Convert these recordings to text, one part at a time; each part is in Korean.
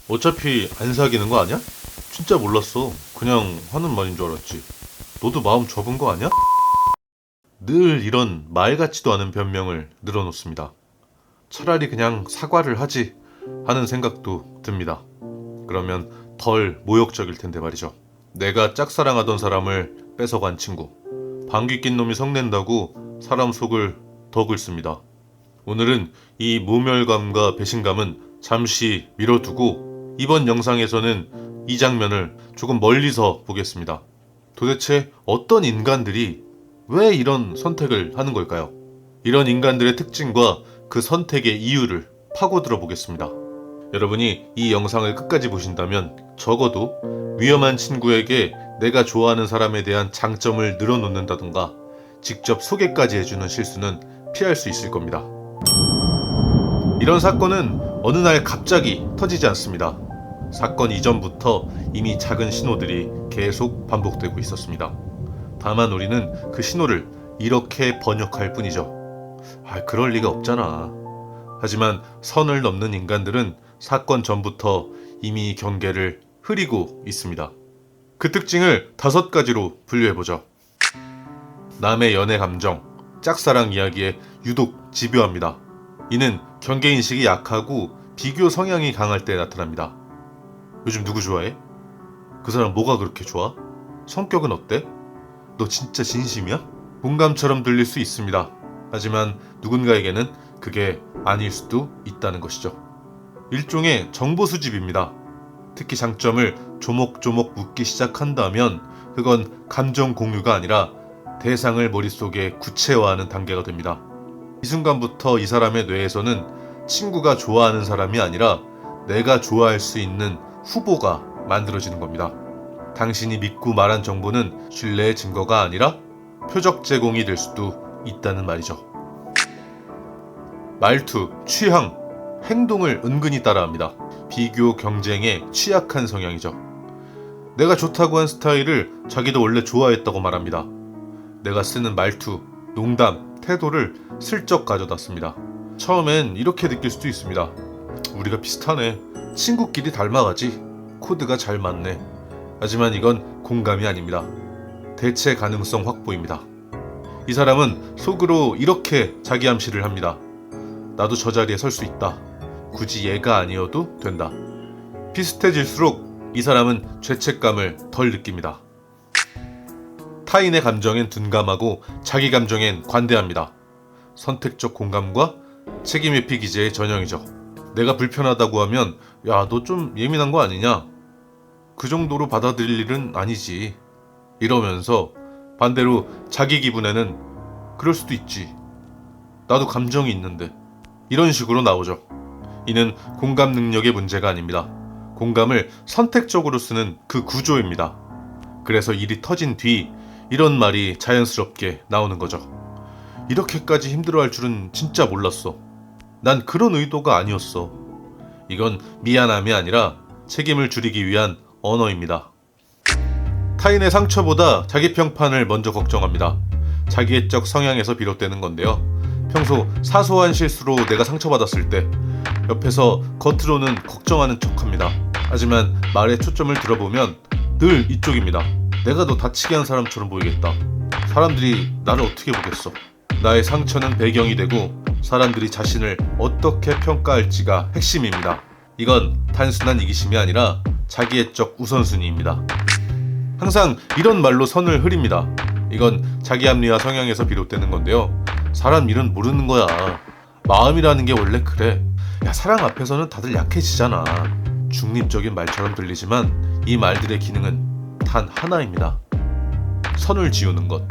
어차피 안 사귀는 거 아니야? 진짜 몰랐어. 그냥 하는 말인 줄 알았지. 너도 마음 접은 거 아니야? 늘 이런 말 같지도 않은 변명을 늘어놓습니다. 차라리 그냥 사과를 하지 하는 생각도 듭니다. 그러면 덜 모욕적일 텐데 말이죠. 내가 짝사랑하던 사람을 뺏어간 친구. 방귀 낀 놈이 성낸다고 사람 속을 더 긁습니다. 오늘은 이 모멸감과 배신감은 잠시 미뤄두고 이번 영상에서는 이 장면을 조금 멀리서 보겠습니다. 도대체 어떤 인간들이 왜 이런 선택을 하는 걸까요? 이런 인간들의 특징과 그 선택의 이유를 파고들어 보겠습니다. 여러분이 이 영상을 끝까지 보신다면 적어도 위험한 친구에게 내가 좋아하는 사람에 대한 장점을 늘어놓는다던가 직접 소개까지 해주는 실수는 피할 수 있을 겁니다. 이런 사건은 어느 날 갑자기 터지지 않습니다. 사건 이전부터 이미 작은 신호들이 계속 반복되고 있었습니다. 다만 우리는 그 신호를 이렇게 번역할 뿐이죠. 그럴 리가 없잖아. 하지만 선을 넘는 인간들은 사건 전부터 이미 경계를 흐리고 있습니다. 그 특징을 5가지로 분류해보죠. 남의 연애 감정, 짝사랑 이야기에 유독 집요합니다. 이는 경계인식이 약하고 비교 성향이 강할 때 나타납니다. 요즘 누구 좋아해? 그 사람 뭐가 그렇게 좋아? 성격은 어때? 너 진짜 진심이야? 공감처럼 들릴 수 있습니다. 하지만 누군가에게는 그게 아닐 수도 있다는 것이죠. 일종의 정보 수집입니다. 특히 장점을 조목조목 묻기 시작한다면 그건 감정 공유가 아니라 대상을 머릿속에 구체화하는 단계가 됩니다. 이 순간부터 이 사람의 뇌에서는 친구가 좋아하는 사람이 아니라 내가 좋아할 수 있는 후보가 만들어지는 겁니다. 당신이 믿고 말한 정보는 신뢰의 증거가 아니라 표적 제공이 될 수도 있다는 말이죠. 말투, 취향, 행동을 은근히 따라합니다. 비교 경쟁에 취약한 성향이죠. 내가 좋다고 한 스타일을 자기도 원래 좋아했다고 말합니다. 내가 쓰는 말투, 농담, 태도를 슬쩍 가져다 씁니다. 처음엔 이렇게 느낄 수도 있습니다. 우리가 비슷하네. 친구끼리 닮아가지. 코드가 잘 맞네. 하지만 이건 공감이 아닙니다. 대체 가능성 확보입니다. 이 사람은 속으로 이렇게 자기 암시를 합니다. 나도 저 자리에 설 수 있다. 굳이 얘가 아니어도 된다. 비슷해질수록 이 사람은 죄책감을 덜 느낍니다. 타인의 감정엔 둔감하고 자기 감정엔 관대합니다. 선택적 공감과 책임회피 기제의 전형이죠. 내가 불편하다고 하면 야, 너 좀 예민한 거 아니냐? 그 정도로 받아들일 일은 아니지. 이러면서 반대로 자기 기분에는 그럴 수도 있지. 나도 감정이 있는데. 이런 식으로 나오죠. 이는 공감 능력의 문제가 아닙니다. 공감을 선택적으로 쓰는 그 구조입니다. 그래서 일이 터진 뒤 이런 말이 자연스럽게 나오는 거죠. 이렇게까지 힘들어할 줄은 진짜 몰랐어. 난 그런 의도가 아니었어. 이건 미안함이 아니라 책임을 줄이기 위한 언어입니다. 타인의 상처보다 자기 평판을 먼저 걱정합니다. 자기애적 성향에서 비롯되는 건데요. 평소 사소한 실수로 내가 상처받았을 때 옆에서 겉으로는 걱정하는 척합니다. 하지만 말의 초점을 들어보면 늘 이쪽입니다. 내가 너 다치게 한 사람처럼 보이겠다. 사람들이 나를 어떻게 보겠어. 나의 상처는 배경이 되고 사람들이 자신을 어떻게 평가할지가 핵심입니다. 이건 단순한 이기심이 아니라 자기애적 우선순위입니다. 항상 이런 말로 선을 흐립니다. 이건 자기 합리화 성향에서 비롯되는 건데요. 사람 일은 모르는 거야. 마음이라는 게 원래 그래. 야, 사랑 앞에서는 다들 약해지잖아. 중립적인 말처럼 들리지만 이 말들의 기능은 단 하나입니다. 선을 지우는 것.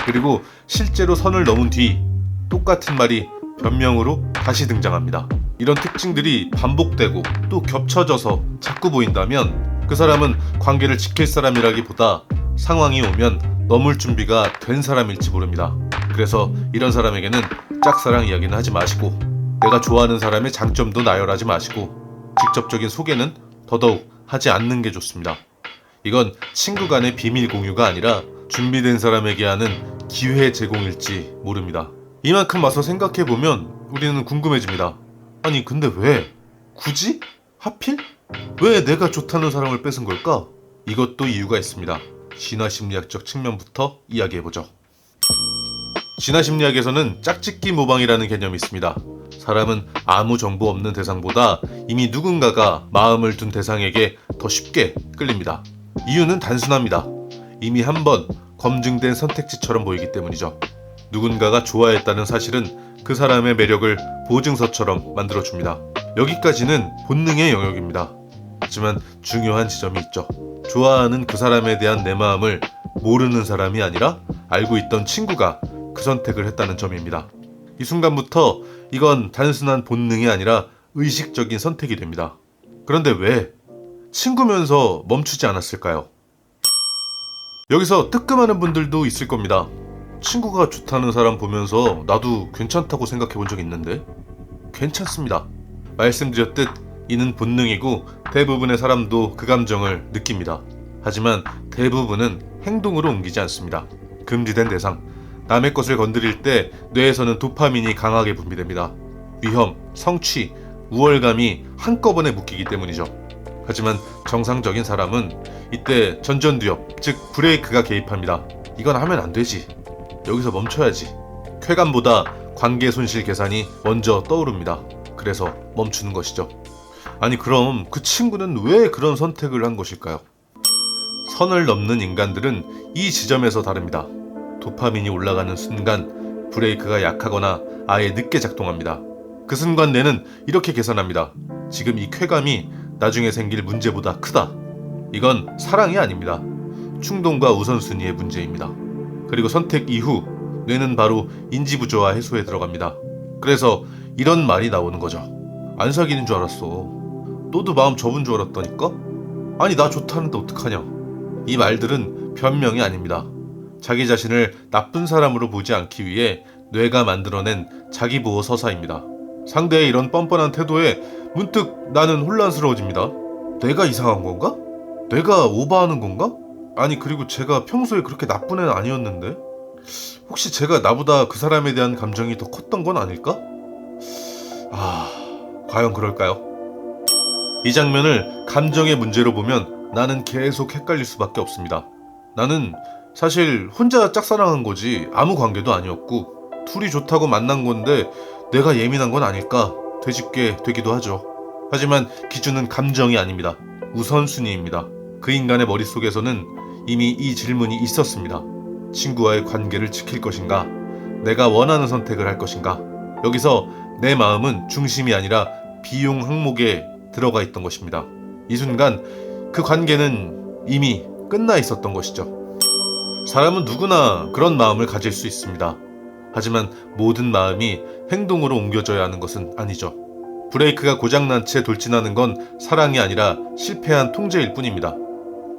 그리고 실제로 선을 넘은 뒤 똑같은 말이 변명으로 다시 등장합니다. 이런 특징들이 반복되고 또 겹쳐져서 자꾸 보인다면 그 사람은 관계를 지킬 사람이라기보다 상황이 오면 넘을 준비가 된 사람일지 모릅니다. 그래서 이런 사람에게는 짝사랑 이야기는 하지 마시고 내가 좋아하는 사람의 장점도 나열하지 마시고 직접적인 소개는 더더욱 하지 않는 게 좋습니다. 이건 친구 간의 비밀 공유가 아니라 준비된 사람에게 하는 기회 제공일지 모릅니다. 이만큼 와서 생각해보면 우리는 궁금해집니다. 아니 근데 왜? 굳이? 하필? 왜 내가 좋다는 사람을 뺏은 걸까? 이것도 이유가 있습니다. 진화심리학적 측면부터 이야기해보죠. 진화심리학에서는 짝짓기 모방이라는 개념이 있습니다. 사람은 아무 정보 없는 대상보다 이미 누군가가 마음을 둔 대상에게 더 쉽게 끌립니다. 이유는 단순합니다. 이미 한번 검증된 선택지처럼 보이기 때문이죠. 누군가가 좋아했다는 사실은 그 사람의 매력을 보증서처럼 만들어줍니다. 여기까지는 본능의 영역입니다. 하지만 중요한 지점이 있죠. 좋아하는 그 사람에 대한 내 마음을 모르는 사람이 아니라 알고 있던 친구가 그 선택을 했다는 점입니다. 이 순간부터 이건 단순한 본능이 아니라 의식적인 선택이 됩니다. 그런데 왜 친구면서 멈추지 않았을까요? 여기서 뜨끔하는 분들도 있을 겁니다. 친구가 좋다는 사람 보면서 나도 괜찮다고 생각해 본 적 있는데? 괜찮습니다. 말씀드렸듯 이는 본능이고 대부분의 사람도 그 감정을 느낍니다. 하지만 대부분은 행동으로 옮기지 않습니다. 금지된 대상, 남의 것을 건드릴 때 뇌에서는 도파민이 강하게 분비됩니다. 위험, 성취, 우월감이 한꺼번에 묶이기 때문이죠. 하지만 정상적인 사람은 이때 전전두엽, 즉 브레이크가 개입합니다. 이건 하면 안 되지. 여기서 멈춰야지. 쾌감보다 관계 손실 계산이 먼저 떠오릅니다. 그래서 멈추는 것이죠. 아니 그럼 그 친구는 왜 그런 선택을 한 것일까요? 선을 넘는 인간들은 이 지점에서 다릅니다. 도파민이 올라가는 순간 브레이크가 약하거나 아예 늦게 작동합니다. 그 순간 뇌는 이렇게 계산합니다. 지금 이 쾌감이 나중에 생길 문제보다 크다. 이건 사랑이 아닙니다. 충동과 우선순위의 문제입니다. 그리고 선택 이후 뇌는 바로 인지부조화 해소에 들어갑니다. 그래서 이런 말이 나오는 거죠. 안 사귀는 줄 알았어. 너도 마음 접은 줄 알았다니까? 아니 나 좋다는데 어떡하냐. 이 말들은 변명이 아닙니다. 자기 자신을 나쁜 사람으로 보지 않기 위해 뇌가 만들어낸 자기보호 서사입니다. 상대의 이런 뻔뻔한 태도에 문득 나는 혼란스러워집니다. 내가 이상한 건가? 내가 오버하는 건가? 아니 그리고 제가 평소에 그렇게 나쁜 애는 아니었는데? 혹시 제가 나보다 그 사람에 대한 감정이 더 컸던 건 아닐까? 과연 그럴까요? 이 장면을 감정의 문제로 보면 나는 계속 헷갈릴 수밖에 없습니다. 나는 사실 혼자 짝사랑한 거지 아무 관계도 아니었고 둘이 좋다고 만난 건데 내가 예민한 건 아닐까 되짚게 되기도 하죠. 하지만 기준은 감정이 아닙니다. 우선순위입니다. 그 인간의 머릿속에서는 이미 이 질문이 있었습니다. 친구와의 관계를 지킬 것인가? 내가 원하는 선택을 할 것인가? 여기서 내 마음은 중심이 아니라 비용 항목에 들어가 있던 것입니다. 이 순간 그 관계는 이미 끝나 있었던 것이죠. 사람은 누구나 그런 마음을 가질 수 있습니다. 하지만 모든 마음이 행동으로 옮겨져야 하는 것은 아니죠. 브레이크가 고장난 채 돌진하는 건 사랑이 아니라 실패한 통제일 뿐입니다.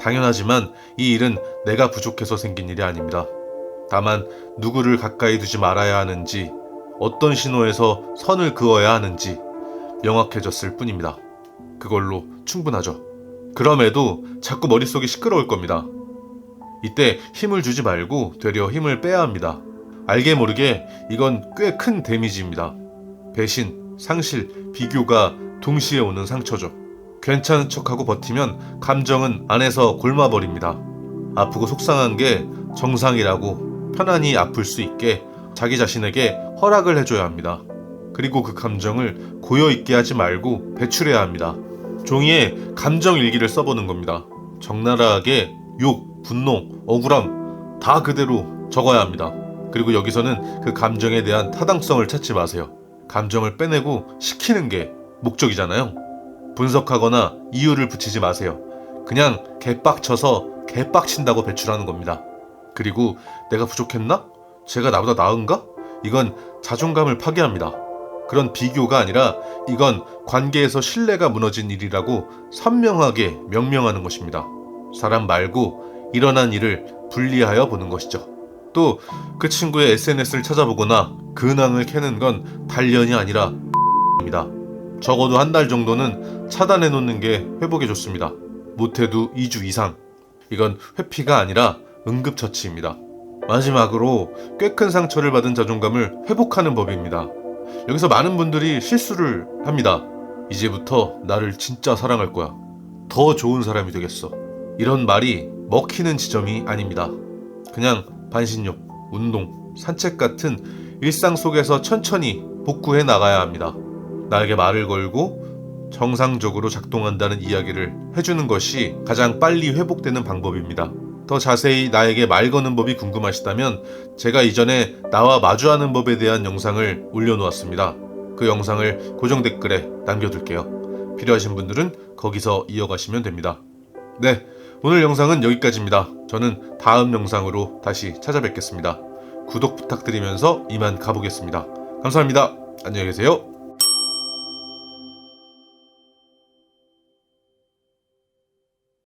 당연하지만 이 일은 내가 부족해서 생긴 일이 아닙니다. 다만 누구를 가까이 두지 말아야 하는지, 어떤 신호에서 선을 그어야 하는지 명확해졌을 뿐입니다. 그걸로 충분하죠. 그럼에도 자꾸 머릿속이 시끄러울 겁니다. 이때 힘을 주지 말고 되려 힘을 빼야 합니다. 알게 모르게 이건 꽤 큰 데미지입니다. 배신, 상실, 비교가 동시에 오는 상처죠. 괜찮은 척하고 버티면 감정은 안에서 골마버립니다. 아프고 속상한 게 정상이라고 편안히 아플 수 있게 자기 자신에게 허락을 해줘야 합니다. 그리고 그 감정을 고여있게 하지 말고 배출해야 합니다. 종이에 감정 일기를 써보는 겁니다. 적나라하게 욕, 분노, 억울함 다 그대로 적어야 합니다. 그리고 여기서는 그 감정에 대한 타당성을 찾지 마세요. 감정을 빼내고 시키는 게 목적이잖아요. 분석하거나 이유를 붙이지 마세요. 그냥 개빡쳐서 개빡친다고 배출하는 겁니다. 그리고 내가 부족했나? 제가 나보다 나은가? 이건 자존감을 파괴합니다. 그런 비교가 아니라 이건 관계에서 신뢰가 무너진 일이라고 선명하게 명명하는 것입니다. 사람 말고 일어난 일을 분리하여 보는 것이죠. 또 그 친구의 SNS를 찾아보거나 근황을 캐는 건 단련이 아니라 입니다. 적어도 한 달 정도는 차단해 놓는 게 회복에 좋습니다. 못해도 2주 이상. 이건 회피가 아니라 응급처치입니다. 마지막으로 꽤 큰 상처를 받은 자존감을 회복하는 법입니다. 여기서 많은 분들이 실수를 합니다. 이제부터 나를 진짜 사랑할 거야. 더 좋은 사람이 되겠어. 이런 말이 먹히는 지점이 아닙니다. 그냥 반신욕, 운동, 산책 같은 일상 속에서 천천히 복구해 나가야 합니다. 나에게 말을 걸고 정상적으로 작동한다는 이야기를 해주는 것이 가장 빨리 회복되는 방법입니다. 더 자세히 나에게 말 거는 법이 궁금하시다면 제가 이전에 나와 마주하는 법에 대한 영상을 올려놓았습니다. 그 영상을 고정 댓글에 남겨둘게요. 필요하신 분들은 거기서 이어가시면 됩니다. 네, 오늘 영상은 여기까지입니다. 저는 다음 영상으로 다시 찾아뵙겠습니다. 구독 부탁드리면서 이만 가보겠습니다. 감사합니다. 안녕히 계세요.